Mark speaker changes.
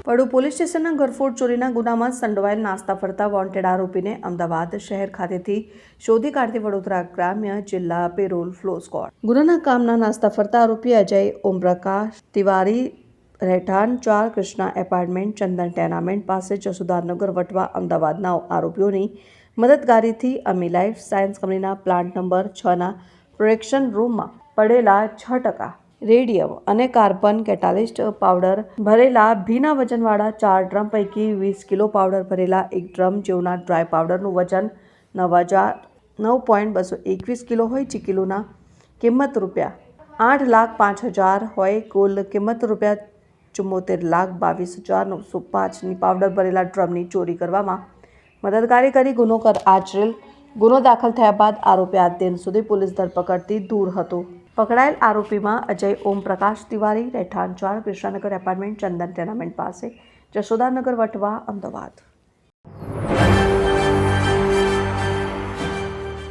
Speaker 1: વડુ police સ્ટેશનના ઘરફોડ ચોરીના ગુનામાં સંડોવાયેલ નાસ્તા ફરતા વોન્ટેડ આરોપીને અમદાવાદ શહેર ખાતેથી શોધી કાઢતી વડોદરા ગ્રામ્ય જિલ્લા પેરોલ ફ્લો સ્ક્વોડ. ગુનાના કામના નાસ્તા ફરતા આરોપી અજય ઓમપ્રકાશ તિવારી રહેઠાણ 4 કૃષ્ણા એપાર્ટમેન્ટ ચંદન ટેનામેન્ટ પાસે જસુદાનગર વટવા અમદાવાદના આરોપીઓની મદદગારીથી અમી લાઈફ સાયન્સ કંપનીના પ્લાન્ટ નંબર 6ના પ્રોડક્શન રૂમમાં પડેલા 6% રેડિયમ અને કાર્બન કેટાલિસ્ટ પાવડર ભરેલા ભીના વજનવાળા 4 ડ્રમ પૈકી 20 કિલો પાવડર ભરેલા એક ડ્રમ જેવના ડ્રાય પાવડરનું વજન 9.221 કિલો હોય જે કિલોના કિંમત ₹8,05,000 હોય. કુલ કિંમત ₹74,22,905ની પાવડર ભરેલા ડ્રમની ચોરી કરવામાં મદદગારી કરી ગુનો આચરેલ. ગુનો દાખલ થયા બાદ આરોપી આજ દિન સુધી પોલીસ ધરપકડથી દૂર હતો. પકડાયેલ આરોપીમાં અજય ઓમપ્રકાશ તિવારી રહેઠાણ 4 કૃષ્ણાનગર એપાર્ટમેન્ટ ચંદન ટેનામેન્ટ પાસે જશોદાનગર વટવા અમદાવાદ.